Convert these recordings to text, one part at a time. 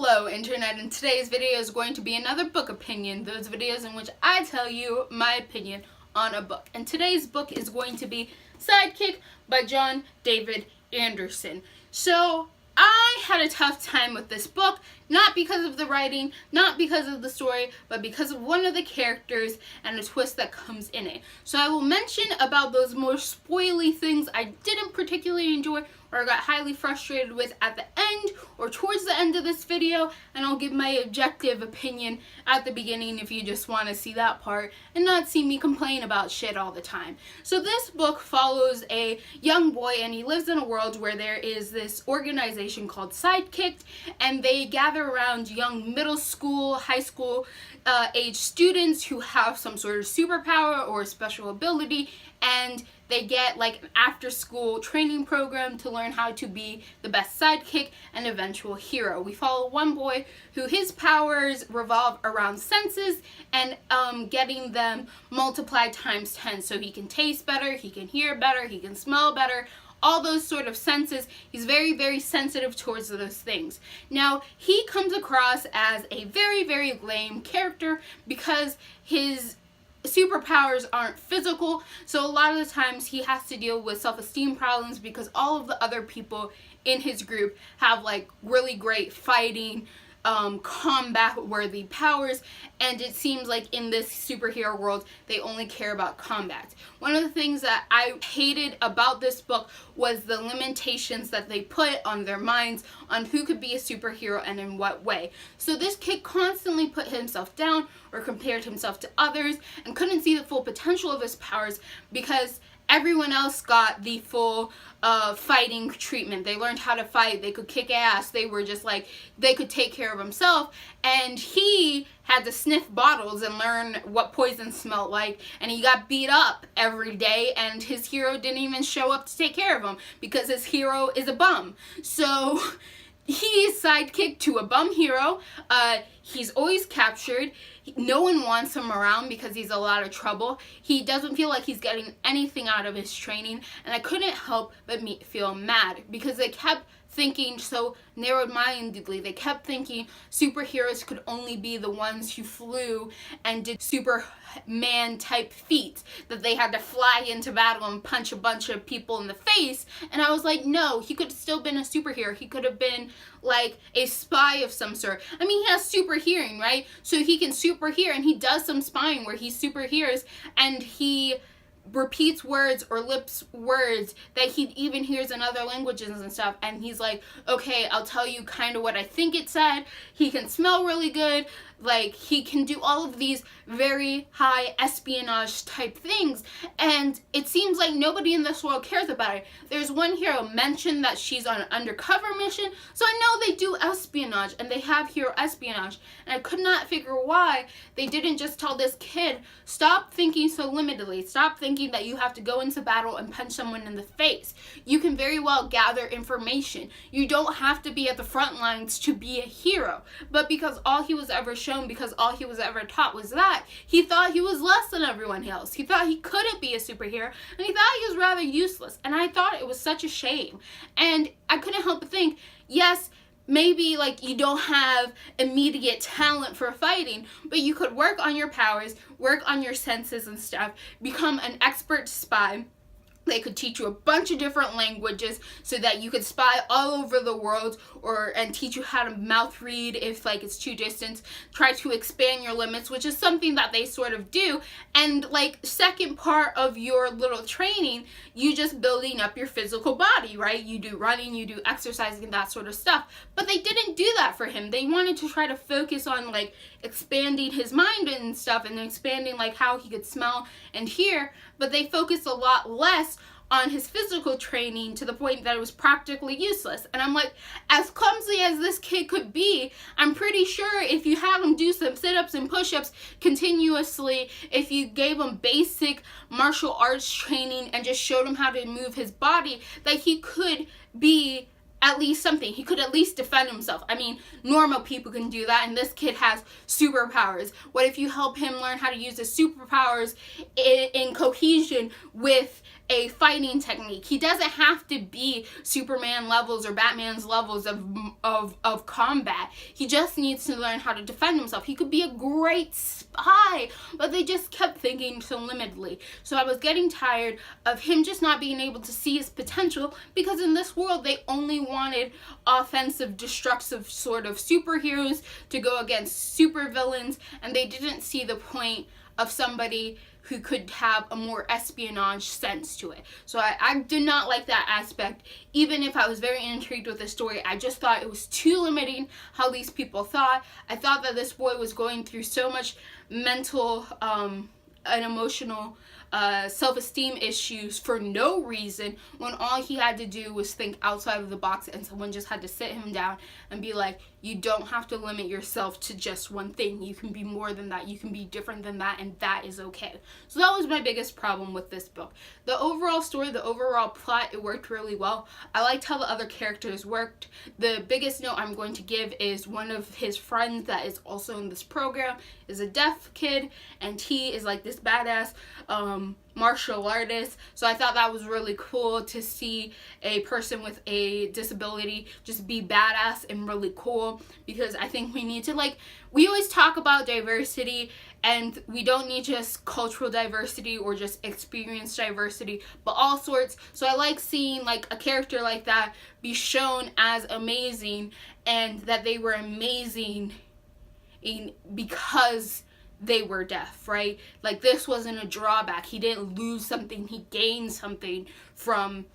Hello Internet, and today's video is going to be another book opinion, those videos in which I tell you my opinion on a book. And today's book is going to be Sidekicked by John David Anderson. So I had a tough time with this book, not because of the writing, not because of the story, but because of one of the characters and a twist that comes in it. So I will mention about those more spoily things I didn't particularly enjoy or got highly frustrated with at the end or towards the end of this video, and I'll give my objective opinion at the beginning if you just want to see that part and not see me complain about shit all the time. So this book follows a young boy, and he lives in a world where there is this organization called Sidekicked, and they gather around young middle school, high school age students who have some sort of superpower or special ability, and they get like an after-school training program to learn how to be the best sidekick and eventual hero. We follow one boy who his powers revolve around senses and getting them multiplied times 10. So he can taste better, he can hear better, he can smell better, all those sort of senses. He's very, very sensitive towards those things. Now, he comes across as a very, very lame character because his superpowers aren't physical, so a lot of the times he has to deal with self-esteem problems because all of the other people in his group have like really great fighting, combat-worthy powers, and it seems like in this superhero world they only care about combat. One of the things that I hated about this book was the limitations that they put on their minds on who could be a superhero and in what way. So this kid constantly put himself down or compared himself to others and couldn't see the full potential of his powers because everyone else got the full fighting treatment. They learned how to fight, they could kick ass, they were just like, they could take care of himself, and he had to sniff bottles and learn what poison smelled like, and he got beat up every day, and his hero didn't even show up to take care of him because his hero is a bum. So he's sidekicked to a bum hero. He's always captured. No one wants him around because he's a lot of trouble. He doesn't feel like he's getting anything out of his training, and I couldn't help but feel mad because they kept thinking so narrow-mindedly. They kept thinking superheroes could only be the ones who flew and did Superman type feats, that they had to fly into battle and punch a bunch of people in the face. And I was like, no, he could have still been a superhero. He could have been like a spy of some sort. I mean, he has super hearing, right? So he can super hear, and he does some spying where he super hears and he repeats words or lips words that he even hears in other languages and stuff, and he's like, okay, I'll tell you kind of what I think it said. He can smell really good, like he can do all of these very high espionage type things, and it seems like nobody in this world cares about it. There's one hero mentioned that she's on an undercover mission, so I know they do espionage and they have hero espionage, and I could not figure why they didn't just tell this kid, stop thinking so limitedly, stop thinking that you have to go into battle and punch someone in the face. You can very well gather information. You don't have to be at the front lines to be a hero. But because all he was ever shown, because all he was ever taught was that, he thought he was less than everyone else. He thought he couldn't be a superhero, and he thought he was rather useless, and I thought it was such a shame. And I couldn't help but think, yes, maybe like you don't have immediate talent for fighting, but you could work on your powers, work on your senses and stuff, become an expert spy. They could teach you a bunch of different languages so that you could spy all over the world, and teach you how to mouth read if like it's too distant. Try to expand your limits, which is something that they sort of do. And like second part of your little training, you just building up your physical body, right? You do running, you do exercising, that sort of stuff. But they didn't do that for him. They wanted to try to focus on like expanding his mind and stuff, and expanding like how he could smell and hear, but they focused a lot less on his physical training to the point that it was practically useless. And I'm like, as clumsy as this kid could be, I'm pretty sure if you had him do some sit-ups and push-ups continuously, if you gave him basic martial arts training and just showed him how to move his body, that he could be at least something. He could at least defend himself. I mean, normal people can do that, and this kid has superpowers. What if you help him learn how to use his superpowers in cohesion with a fighting technique. He doesn't have to be Superman levels or Batman's levels of combat. He just needs to learn how to defend himself. He could be a great spy, but they just kept thinking so limitedly. So I was getting tired of him just not being able to see his potential, because in this world they only wanted offensive, destructive sort of superheroes to go against supervillains, and they didn't see the point of somebody who could have a more espionage sense to it. So I did not like that aspect. Even if I was very intrigued with the story, I just thought it was too limiting how these people thought. I thought that this boy was going through so much mental and emotional self-esteem issues for no reason, when all he had to do was think outside of the box, and someone just had to sit him down and be like, you don't have to limit yourself to just one thing. You can be more than that. You can be different than that, and that is okay. So that was my biggest problem with this book. The overall story, the overall plot, it worked really well. I liked how the other characters worked. The biggest note I'm going to give is one of his friends that is also in this program is a deaf kid, and he is like this badass martial artist. So I thought that was really cool to see a person with a disability just be badass and really cool, because I think we need to, like, we always talk about diversity, and we don't need just cultural diversity or just experience diversity, but all sorts. So I like seeing like a character like that be shown as amazing, and that they were amazing because they were deaf, right? Like, this wasn't a drawback. He didn't lose something. He gained something from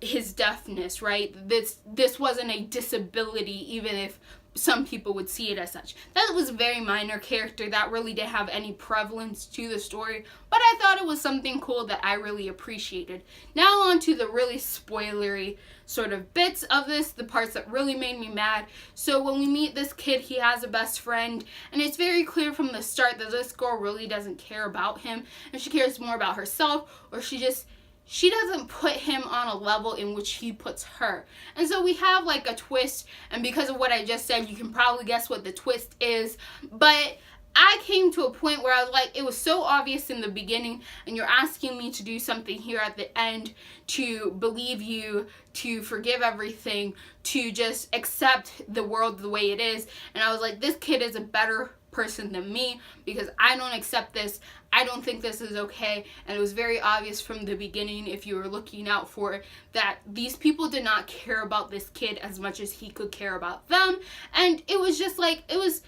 his deafness, right? This wasn't a disability, even if some people would see it as such. That was a very minor character that really didn't have any prevalence to the story, but I thought it was something cool that I really appreciated. Now on to the really spoilery sort of bits of this, the parts that really made me mad. So when we meet this kid, he has a best friend, and it's very clear from the start that this girl really doesn't care about him, and she cares more about herself, or she doesn't put him on a level in which he puts her. And so we have like a twist, and because of what I just said, you can probably guess what the twist is. But I came to a point where I was like, it was so obvious in the beginning, and you're asking me to do something here at the end, to believe you, to forgive everything, to just accept the world the way it is. And I was like, this kid is a better person than me, because I don't accept this. I don't think this is okay. And it was very obvious from the beginning, if you were looking out for it, that these people did not care about this kid as much as he could care about them. And it was just like, it was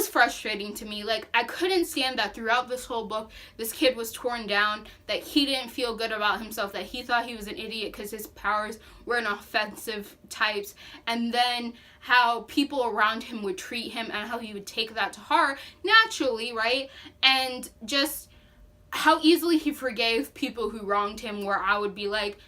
frustrating to me. Like, I couldn't stand that throughout this whole book, this kid was torn down, that he didn't feel good about himself, that he thought he was an idiot because his powers were an offensive types, and then how people around him would treat him and how he would take that to heart naturally, right? And just how easily he forgave people who wronged him, where I would be like,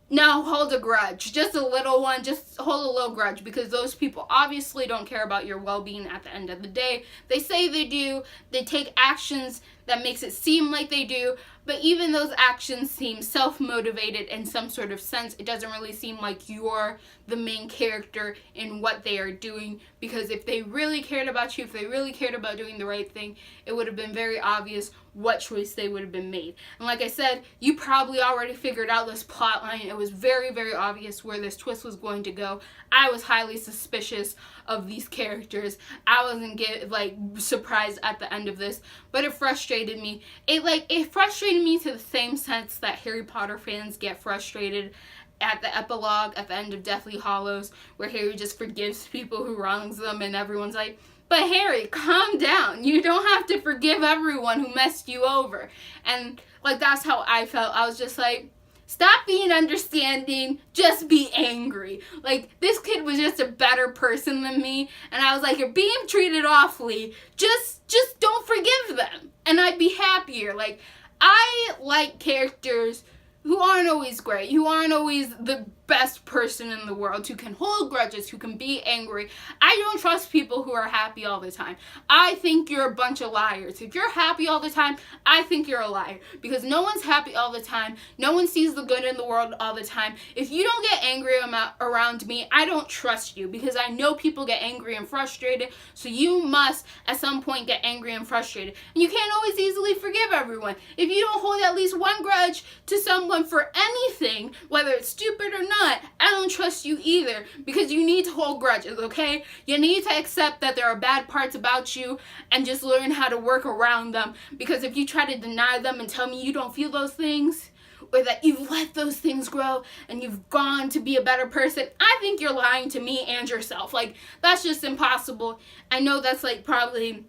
no, hold a grudge, just a little one, just hold a little grudge, because those people obviously don't care about your well-being at the end of the day. They say they do, they take actions that makes it seem like they do, but even those actions seem self-motivated in some sort of sense. It doesn't really seem like you're the main character in what they are doing, because if they really cared about you, if they really cared about doing the right thing, it would have been very obvious what choice they would have been made. And like I said, you probably already figured out this plot line. It was very, very obvious where this twist was going to go. I was highly suspicious of these characters. I wasn't surprised at the end of this, but it frustrated me. It frustrated me to the same sense that Harry Potter fans get frustrated at the epilogue at the end of Deathly Hallows, where Harry just forgives people who wrongs them, and everyone's like, but Harry, calm down. You don't have to forgive everyone who messed you over. And like, that's how I felt. I was just like, stop being understanding, just be angry. Like, this kid was just a better person than me, and I was like, you're being treated awfully, just don't forgive them, and I'd be happier. Like, I like characters who aren't always great, who aren't always the best person in the world, who can hold grudges, who can be angry. I don't trust people who are happy all the time. I think you're a bunch of liars. If you're happy all the time, I think you're a liar, because no one's happy all the time. No one sees the good in the world all the time. If you don't get angry around me, I don't trust you, because I know people get angry and frustrated, so you must at some point get angry and frustrated. And you can't always easily forgive everyone. If you don't hold at least one grudge to someone for anything, whether it's stupid or not, I don't trust you either, because you need to hold grudges, okay? You need to accept that there are bad parts about you and just learn how to work around them, because if you try to deny them and tell me you don't feel those things, or that you've let those things grow and you've gone to be a better person, I think you're lying to me and yourself. Like, that's just impossible. I know that's like probably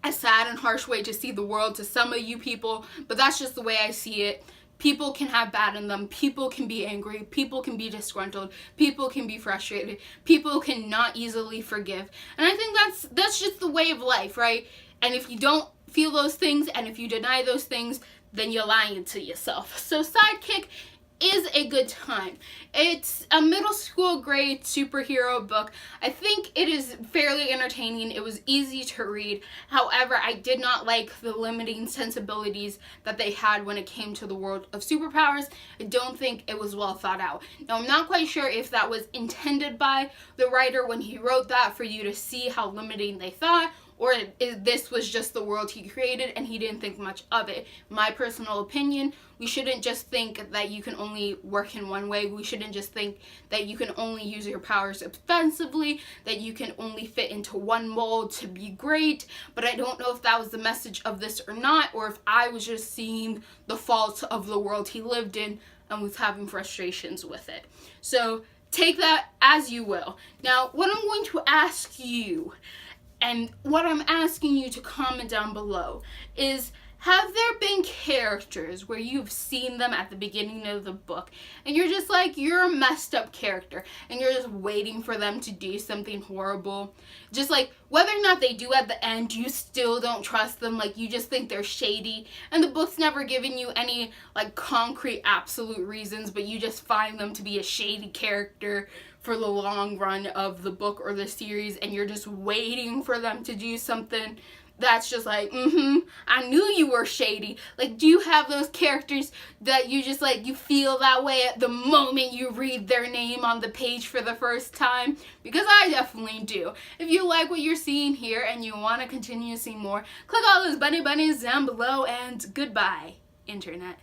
a sad and harsh way to see the world to some of you people, but that's just the way I see it. People can have bad in them. People can be angry. People can be disgruntled. People can be frustrated. People can not easily forgive. And I think that's just the way of life, right? And if you don't feel those things, and if you deny those things, then you're lying to yourself. So Sidekick is a good time. It's a middle school grade superhero book. I think it is fairly entertaining. It was easy to read. However, I did not like the limiting sensibilities that they had when it came to the world of superpowers. I don't think it was well thought out. Now, I'm not quite sure if that was intended by the writer when he wrote that, for you to see how limiting they thought, or this was just the world he created and he didn't think much of it. My personal opinion, we shouldn't just think that you can only work in one way. We shouldn't just think that you can only use your powers offensively, that you can only fit into one mold to be great. But I don't know if that was the message of this or not, or if I was just seeing the faults of the world he lived in and was having frustrations with it. So take that as you will. Now, what I'm going to ask you, and what I'm asking you to comment down below, is, have there been characters where you've seen them at the beginning of the book and you're just like, you're a messed up character and you're just waiting for them to do something horrible? Just like, whether or not they do at the end, you still don't trust them. Like, you just think they're shady, and the book's never given you any like concrete absolute reasons, but you just find them to be a shady character for the long run of the book or the series, and you're just waiting for them to do something that's just like, I knew you were shady. Like, do you have those characters that you just like, you feel that way at the moment you read their name on the page for the first time? Because I definitely do. If you like what you're seeing here and you want to continue to see more, click all those bunnies down below, and goodbye, internet.